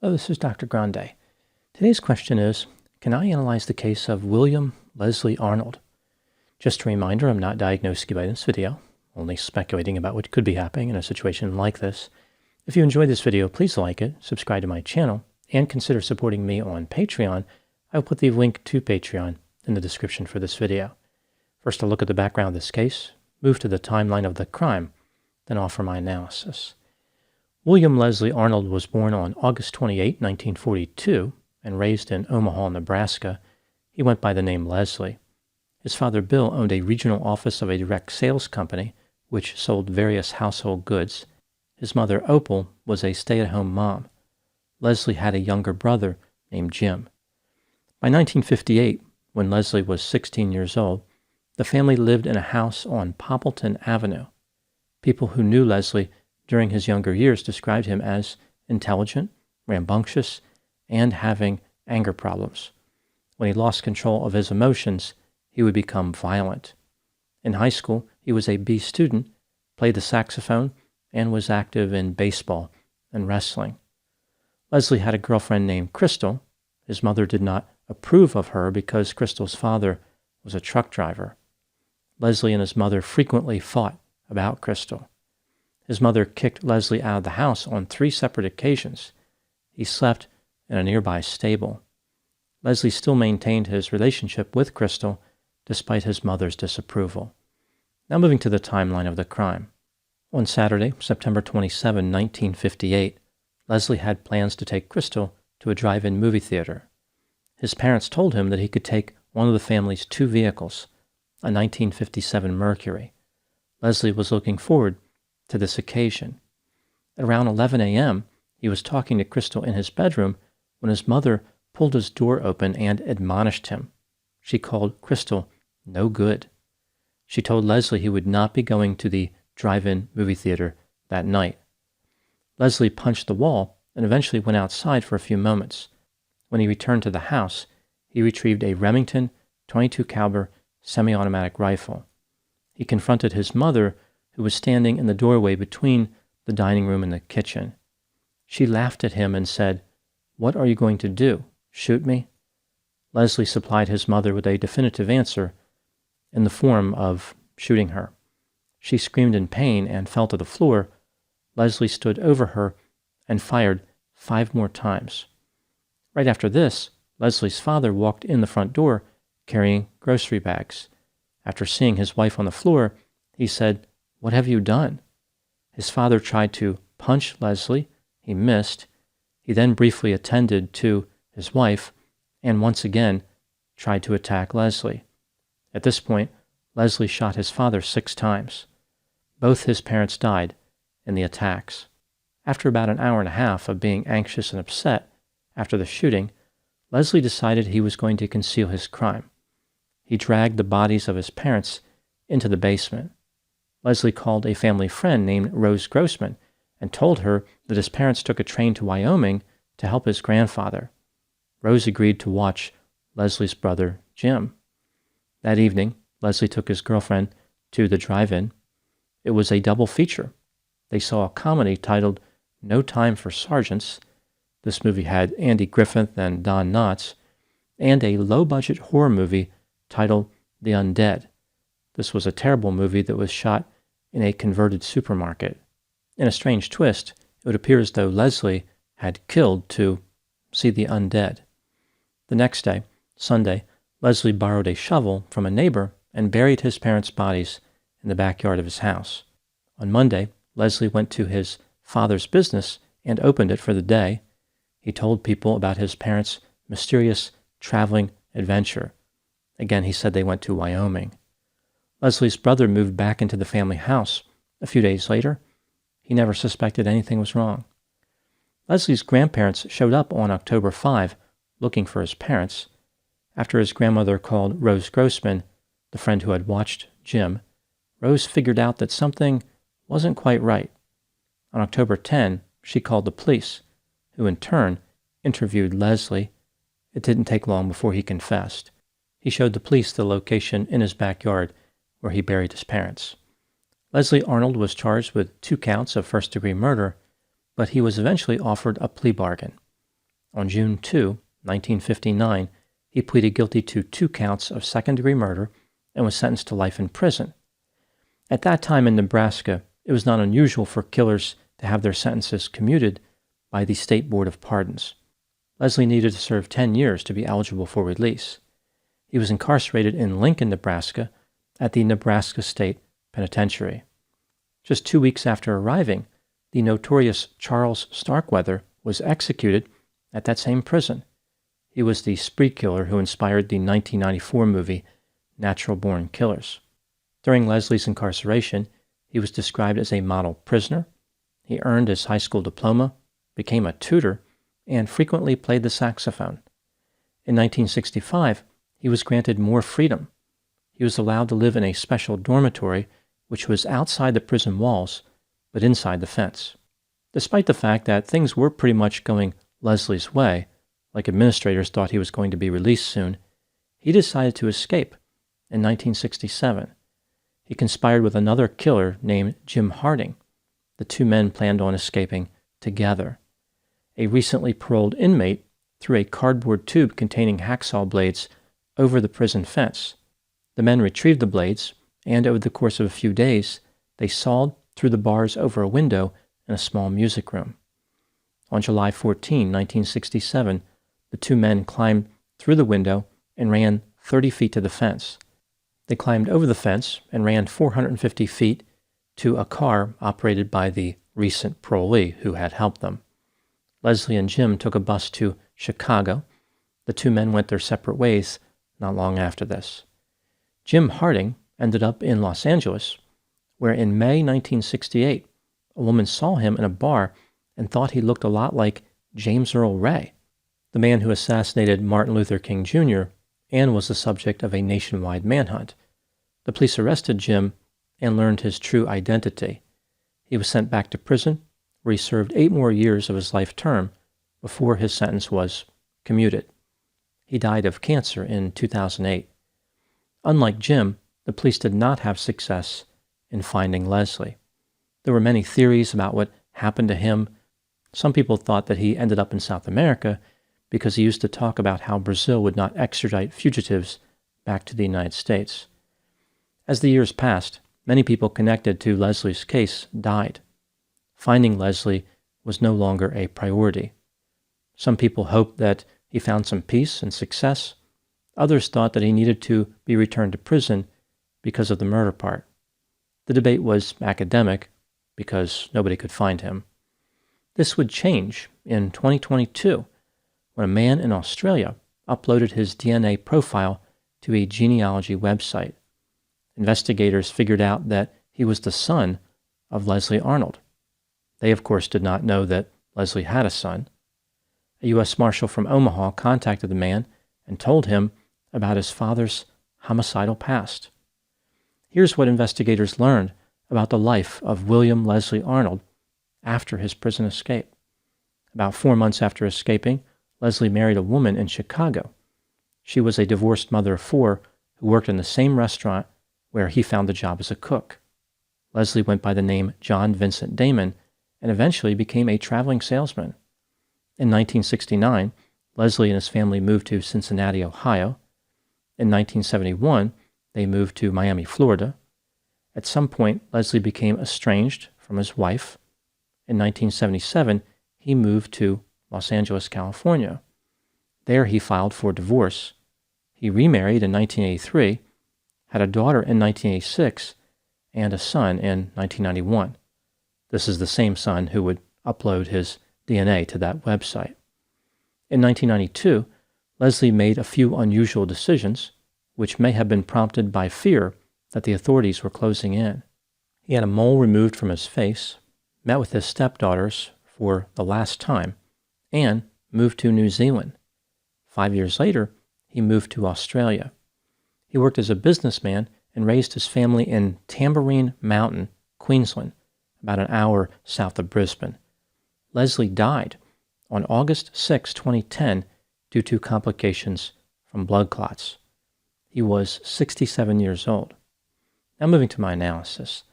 Hello, this is Dr. Grande. Today's question is, can I analyze the case of William Leslie Arnold? Just a reminder, I'm not diagnosing you by this video, only speculating about what could be happening in a situation like this. If you enjoyed this video, please like it, subscribe to my channel, and consider supporting me on Patreon. I'll put the link to Patreon in the description for this video. First, I'll look at the background of this case, move to the timeline of the crime, then offer my analysis. William Leslie Arnold was born on August 28, 1942, and raised in Omaha, Nebraska. He went by the name Leslie. His father, Bill, owned a regional office of a direct sales company, which sold various household goods. His mother, Opal, was a stay-at-home mom. Leslie had a younger brother named Jim. By 1958, when Leslie was 16 years old, the family lived in a house on Poppleton Avenue. People who knew Leslie during his younger years described him as intelligent, rambunctious, and having anger problems. When he lost control of his emotions, he would become violent. In high school, he was a B student, played the saxophone, and was active in baseball and wrestling. Leslie had a girlfriend named Crystal. His mother did not approve of her because Crystal's father was a truck driver. Leslie and his mother frequently fought about Crystal. His mother kicked Leslie out of the house on 3 separate occasions. He slept in a nearby stable. Leslie still maintained his relationship with Crystal despite his mother's disapproval. Now moving to the timeline of the crime. On Saturday, September 27, 1958, Leslie had plans to take Crystal to a drive-in movie theater. His parents told him that he could take one of the family's 2 vehicles, a 1957 Mercury. Leslie was looking forward to this occasion. At around 11 a.m., he was talking to Crystal in his bedroom when his mother pulled his door open and admonished him. She called Crystal no good. She told Leslie he would not be going to the drive-in movie theater that night. Leslie punched the wall and eventually went outside for a few moments. When he returned to the house, he retrieved a Remington .22 caliber semi-automatic rifle. He confronted his mother, who was standing in the doorway between the dining room and the kitchen. She laughed at him and said, "What are you going to do? Shoot me?" Leslie supplied his mother with a definitive answer in the form of shooting her. She screamed in pain and fell to the floor. Leslie stood over her and fired 5 more times. Right after this, Leslie's father walked in the front door carrying grocery bags. After seeing his wife on the floor, he said, "What have you done?" His father tried to punch Leslie. He missed. He then briefly attended to his wife and once again tried to attack Leslie. At this point, Leslie shot his father 6 times. Both his parents died in the attacks. After about an hour and a half of being anxious and upset after the shooting, Leslie decided he was going to conceal his crime. He dragged the bodies of his parents into the basement. Leslie called a family friend named Rose Grossman and told her that his parents took a train to Wyoming to help his grandfather. Rose agreed to watch Leslie's brother, Jim. That evening, Leslie took his girlfriend to the drive-in. It was a double feature. They saw a comedy titled No Time for Sergeants. This movie had Andy Griffith and Don Knotts, and a low-budget horror movie titled The Undead. This was a terrible movie that was shot in a converted supermarket. In a strange twist, it would appear as though Leslie had killed to see the undead. The next day, Sunday, Leslie borrowed a shovel from a neighbor and buried his parents' bodies in the backyard of his house. On Monday, Leslie went to his father's business and opened it for the day. He told people about his parents' mysterious traveling adventure. Again, he said they went to Wyoming. Leslie's brother moved back into the family house. A few days later, he never suspected anything was wrong. Leslie's grandparents showed up on October 5, looking for his parents. After his grandmother called Rose Grossman, the friend who had watched Jim, Rose figured out that something wasn't quite right. On October 10, she called the police, who in turn interviewed Leslie. It didn't take long before he confessed. He showed the police the location in his backyard where he buried his parents. Leslie Arnold was charged with 2 counts of first-degree murder, but he was eventually offered a plea bargain. On June 2, 1959, he pleaded guilty to 2 counts of second-degree murder and was sentenced to life in prison. At that time in Nebraska, it was not unusual for killers to have their sentences commuted by the State Board of Pardons. Leslie needed to serve 10 years to be eligible for release. He was incarcerated in Lincoln, Nebraska, at the Nebraska State Penitentiary. Just 2 weeks after arriving, the notorious Charles Starkweather was executed at that same prison. He was the spree killer who inspired the 1994 movie Natural Born Killers. During Leslie's incarceration, he was described as a model prisoner. He earned his high school diploma, became a tutor, and frequently played the saxophone. In 1965, he was granted more freedom. He was allowed to live in a special dormitory which was outside the prison walls, but inside the fence. Despite the fact that things were pretty much going Leslie's way, like administrators thought he was going to be released soon, he decided to escape in 1967. He conspired with another killer named Jim Harding. The 2 men planned on escaping together. A recently paroled inmate threw a cardboard tube containing hacksaw blades over the prison fence. The men retrieved the blades, and over the course of a few days, they sawed through the bars over a window in a small music room. On July 14, 1967, the 2 men climbed through the window and ran 30 feet to the fence. They climbed over the fence and ran 450 feet to a car operated by the recent parolee who had helped them. Leslie and Jim took a bus to Chicago. The 2 men went their separate ways not long after this. Jim Harding ended up in Los Angeles, where in May 1968, a woman saw him in a bar and thought he looked a lot like James Earl Ray, the man who assassinated Martin Luther King Jr. and was the subject of a nationwide manhunt. The police arrested Jim and learned his true identity. He was sent back to prison, where he served 8 more years of his life term before his sentence was commuted. He died of cancer in 2008. Unlike Jim, the police did not have success in finding Leslie. There were many theories about what happened to him. Some people thought that he ended up in South America because he used to talk about how Brazil would not extradite fugitives back to the United States. As the years passed, many people connected to Leslie's case died. Finding Leslie was no longer a priority. Some people hoped that he found some peace and success. Others thought that he needed to be returned to prison because of the murder part. The debate was academic because nobody could find him. This would change in 2022 when a man in Australia uploaded his DNA profile to a genealogy website. Investigators figured out that he was the son of Leslie Arnold. They, of course, did not know that Leslie had a son. A U.S. Marshal from Omaha contacted the man and told him about his father's homicidal past. Here's what investigators learned about the life of William Leslie Arnold after his prison escape. About 4 months after escaping, Leslie married a woman in Chicago. She was a divorced mother of 4 who worked in the same restaurant where he found a job as a cook. Leslie went by the name John Vincent Damon and eventually became a traveling salesman. In 1969, Leslie and his family moved to Cincinnati, Ohio. In 1971, they moved to Miami, Florida. At some point, Leslie became estranged from his wife. In 1977, he moved to Los Angeles, California. There he filed for divorce. He remarried in 1983, had a daughter in 1986, and a son in 1991. This is the same son who would upload his DNA to that website. In 1992, Leslie made a few unusual decisions, which may have been prompted by fear that the authorities were closing in. He had a mole removed from his face, met with his stepdaughters for the last time, and moved to New Zealand. 5 years later, he moved to Australia. He worked as a businessman and raised his family in Tamborine Mountain, Queensland, about an hour south of Brisbane. Leslie died on August 6, 2010, due to complications from blood clots. He was 67 years old. Now moving to my analysis.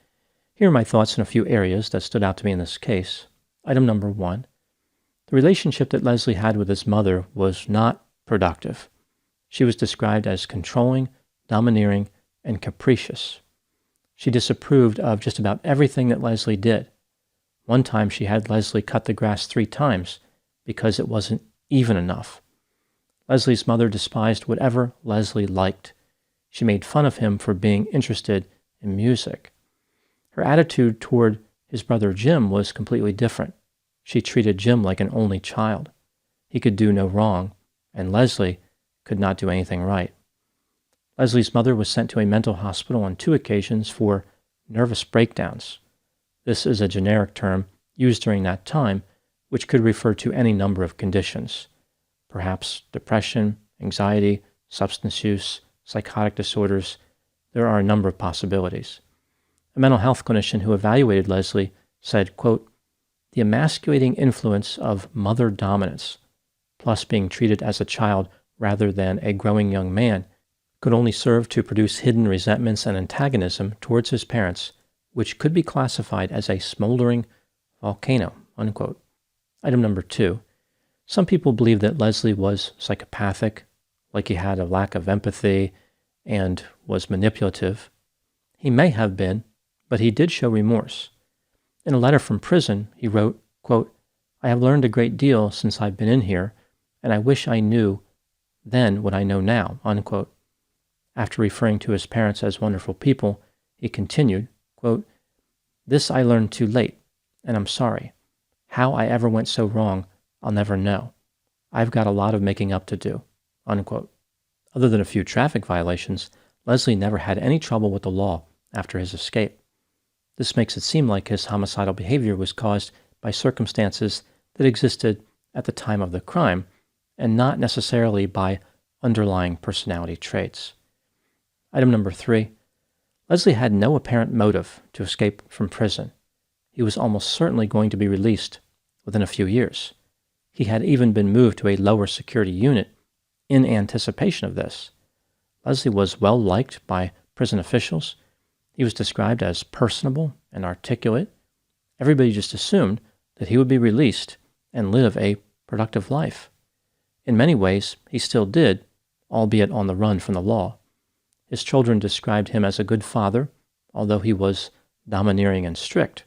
Here are my thoughts in a few areas that stood out to me in this case. Item number 1. The relationship that Leslie had with his mother was not productive. She was described as controlling, domineering, and capricious. She disapproved of just about everything that Leslie did. One time she had Leslie cut the grass 3 times because it wasn't even enough. Leslie's mother despised whatever Leslie liked. She made fun of him for being interested in music. Her attitude toward his brother Jim was completely different. She treated Jim like an only child. He could do no wrong, and Leslie could not do anything right. Leslie's mother was sent to a mental hospital on 2 occasions for nervous breakdowns. This is a generic term used during that time, which could refer to any number of conditions, perhaps depression, anxiety, substance use, psychotic disorders. There are a number of possibilities. A mental health clinician who evaluated Leslie said, quote, "The emasculating influence of mother dominance, plus being treated as a child rather than a growing young man, could only serve to produce hidden resentments and antagonism towards his parents, which could be classified as a smoldering volcano," unquote. Item number 2. Some people believe that Leslie was psychopathic, like he had a lack of empathy and was manipulative. He may have been, but he did show remorse. In a letter from prison, he wrote, quote, "I have learned a great deal since I've been in here, and I wish I knew then what I know now," unquote. After referring to his parents as wonderful people, he continued, quote, "This I learned too late, and I'm sorry. How I ever went so wrong, I'll never know. I've got a lot of making up to do," unquote. Other than a few traffic violations, Leslie never had any trouble with the law after his escape. This makes it seem like his homicidal behavior was caused by circumstances that existed at the time of the crime, and not necessarily by underlying personality traits. Item number 3. Leslie had no apparent motive to escape from prison. He was almost certainly going to be released within a few years. He had even been moved to a lower security unit in anticipation of this. Leslie was well liked by prison officials. He was described as personable and articulate. Everybody just assumed that he would be released and live a productive life. In many ways, he still did, albeit on the run from the law. His children described him as a good father, although he was domineering and strict,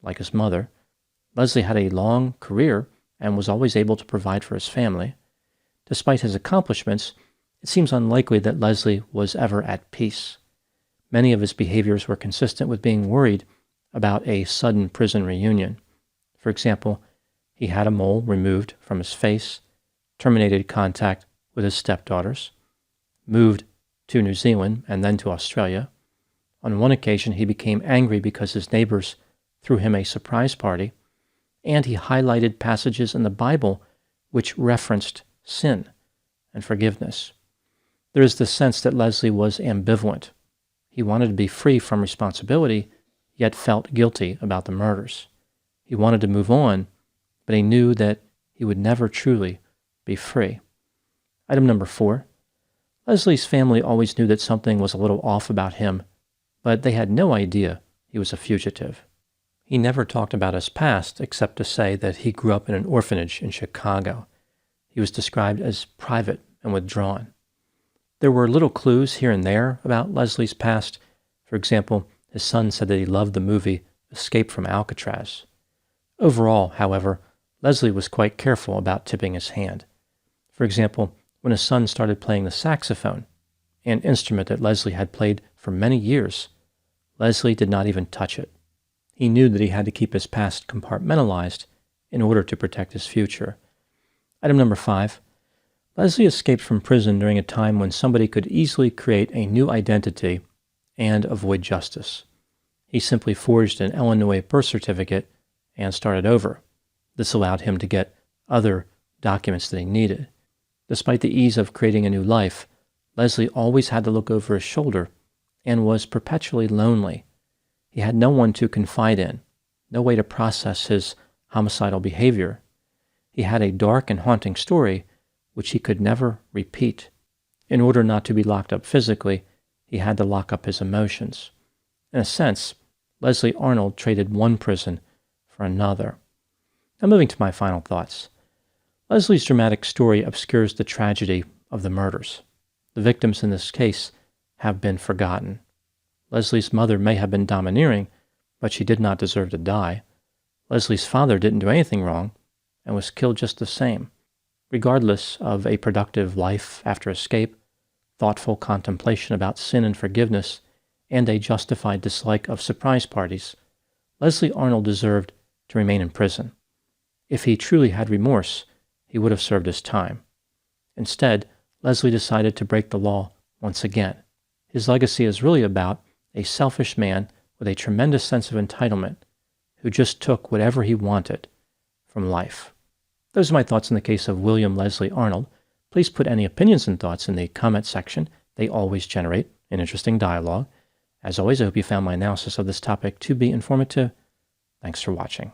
like his mother. Leslie had a long career and was always able to provide for his family. Despite his accomplishments, it seems unlikely that Leslie was ever at peace. Many of his behaviors were consistent with being worried about a sudden prison reunion. For example, he had a mole removed from his face, terminated contact with his stepdaughters, moved to New Zealand and then to Australia. On one occasion, he became angry because his neighbors threw him a surprise party, and he highlighted passages in the Bible which referenced sin and forgiveness. There is the sense that Leslie was ambivalent. He wanted to be free from responsibility, yet felt guilty about the murders. He wanted to move on, but he knew that he would never truly be free. Item number 4. Leslie's family always knew that something was a little off about him, but they had no idea he was a fugitive. He never talked about his past except to say that he grew up in an orphanage in Chicago. He was described as private and withdrawn. There were little clues here and there about Leslie's past. For example, his son said that he loved the movie Escape from Alcatraz. Overall, however, Leslie was quite careful about tipping his hand. For example, when his son started playing the saxophone, an instrument that Leslie had played for many years, Leslie did not even touch it. He knew that he had to keep his past compartmentalized in order to protect his future. Item number 5. Leslie escaped from prison during a time when somebody could easily create a new identity and avoid justice. He simply forged an Illinois birth certificate and started over. This allowed him to get other documents that he needed. Despite the ease of creating a new life, Leslie always had to look over his shoulder and was perpetually lonely. He had no one to confide in, no way to process his homicidal behavior. He had a dark and haunting story which he could never repeat. In order not to be locked up physically, he had to lock up his emotions. In a sense, Leslie Arnold traded one prison for another. Now moving to my final thoughts. Leslie's dramatic story obscures the tragedy of the murders. The victims in this case have been forgotten. Leslie's mother may have been domineering, but she did not deserve to die. Leslie's father didn't do anything wrong and was killed just the same. Regardless of a productive life after escape, thoughtful contemplation about sin and forgiveness, and a justified dislike of surprise parties, Leslie Arnold deserved to remain in prison. If he truly had remorse, he would have served his time. Instead, Leslie decided to break the law once again. His legacy is really about a selfish man with a tremendous sense of entitlement who just took whatever he wanted from life. Those are my thoughts in the case of William Leslie Arnold. Please put any opinions and thoughts in the comment section. They always generate an interesting dialogue. As always, I hope you found my analysis of this topic to be informative. Thanks for watching.